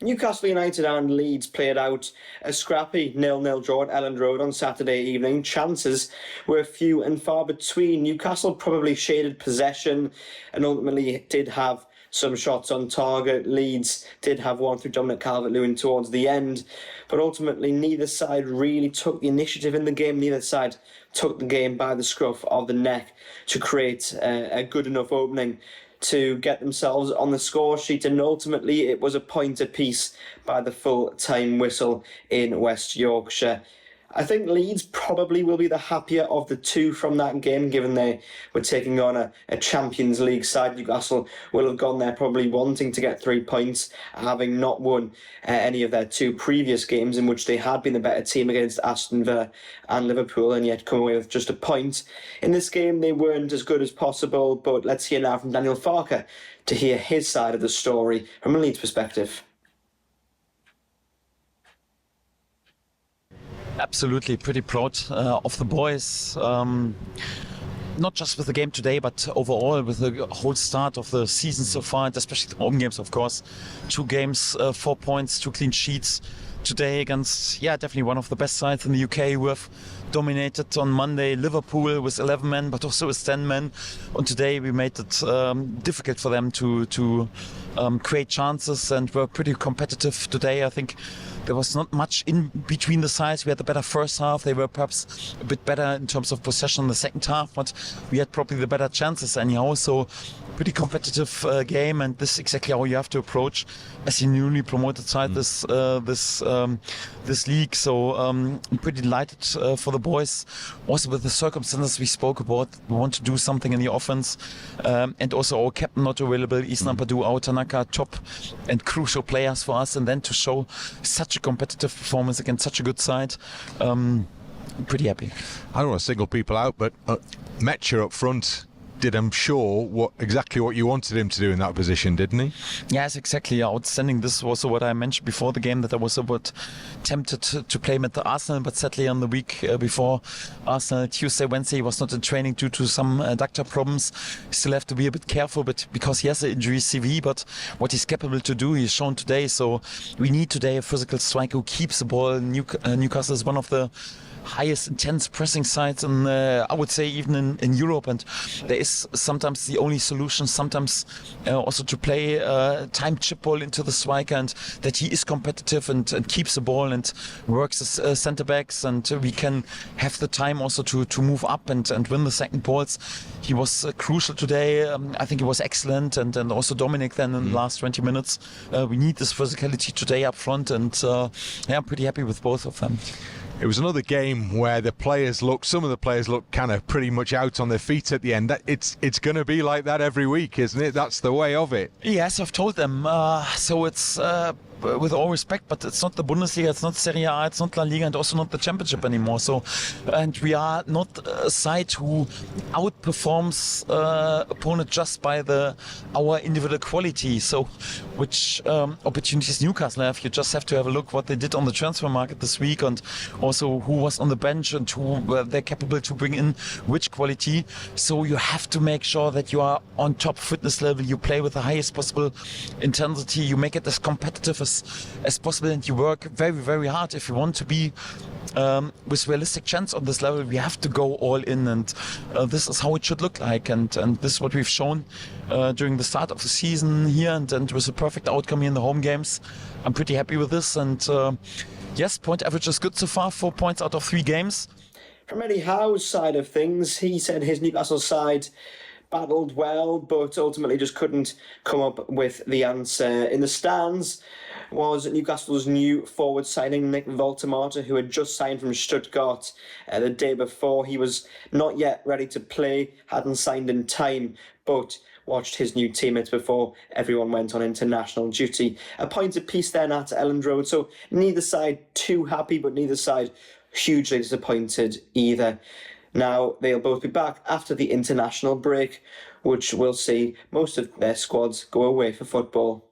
Newcastle United and Leeds played out a scrappy 0-0 draw at Elland Road on Saturday evening. Chances were few and far between. Newcastle probably shaded possession and ultimately did have some shots on target. Leeds did have one through Dominic Calvert-Lewin towards the end, but ultimately neither side really took the initiative in the game. Neither side took the game by the scruff of the neck to create a good enough opening to get themselves on the score sheet, and ultimately it was a point apiece by the full-time whistle in West Yorkshire. I think Leeds probably will be the happier of the two from that game, given they were taking on a Champions League side. Newcastle will have gone there probably wanting to get 3 points, having not won any of their two previous games in which they had been the better team against Aston Villa and Liverpool, and yet come away with just a point. In this game, they weren't as good as possible, but let's hear now from Daniel Farke to hear his side of the story from a Leeds perspective. Absolutely, pretty proud of the boys. Not just with the game today, but overall with the whole start of the season so far, and especially the home games, of course. 2 games, 4 points, 2 clean sheets today against, definitely one of the best sides in the UK, who have dominated on Monday Liverpool with 11 men, but also with 10 men. And today we made it difficult for them to create chances, and were pretty competitive today. I think there was not much in between the sides. We had the better first half. They were perhaps a bit better in terms of possession in the second half, but we had probably the better chances anyhow. So pretty competitive game, and this is exactly how you have to approach as a newly promoted side this league. So I'm pretty delighted for the boys. Also with the circumstances we spoke about, we want to do something in the offense, and also our captain not available, Islam Padu, our Tanaka, top and crucial players for us, and then to show such a competitive performance against such a good side. Pretty happy. I don't want to single people out, but Metcher up front did, I'm sure, exactly what you wanted him to do in that position, didn't he? Yes, exactly. Outstanding. This was what I mentioned before the game, that I was a bit tempted to play him at the Arsenal, but sadly on the week before Arsenal, Tuesday, Wednesday, he was not in training due to some adductor problems. Still have to be a bit careful, but because he has an injury CV, but what he's capable to do, he's shown today. So we need today a physical striker who keeps the ball. Newcastle is one of the highest intense pressing sides, and I would say even in Europe, and there is sometimes the only solution sometimes also to play time chip ball into the striker, and that he is competitive and keeps the ball and works as centre backs, and we can have the time also to move up and win the second balls. He was crucial today. I think he was excellent, and also Dominic then in the last 20 minutes. We need this physicality today up front, and I'm pretty happy with both of them. It was another game where some of the players look kind of pretty much out on their feet at the end. It's going to be like that every week, isn't it? That's the way of it. Yes, I've told them. So it's with all respect, but it's not the Bundesliga, it's not Serie A, it's not La Liga, and also not the Championship anymore. So, and we are not a side who outperforms opponent just by our individual quality. So, which opportunities Newcastle have? You just have to have a look what they did on the transfer market this week, and also who was on the bench and who were they capable to bring in which quality. So you have to make sure that you are on top fitness level. You play with the highest possible intensity. You make it as competitive as possible, and you work very, very hard. If you want to be with realistic chance on this level, we have to go all in, and this is how it should look like, and this is what we've shown during the start of the season here, and with a perfect outcome here in the home games. I'm pretty happy with this, and yes, point average is good so far, 4 points out of 3 games. From Eddie Howe's side of things, he said his Newcastle side battled well, but ultimately just couldn't come up with the answer. In the stands was Newcastle's new forward signing, Nick Voltemata, who had just signed from Stuttgart the day before. He was not yet ready to play, hadn't signed in time, but watched his new teammates before everyone went on international duty. A point apiece then at Elland Road, so neither side too happy, but neither side hugely disappointed either. Now, they'll both be back after the international break, which will see most of their squads go away for football.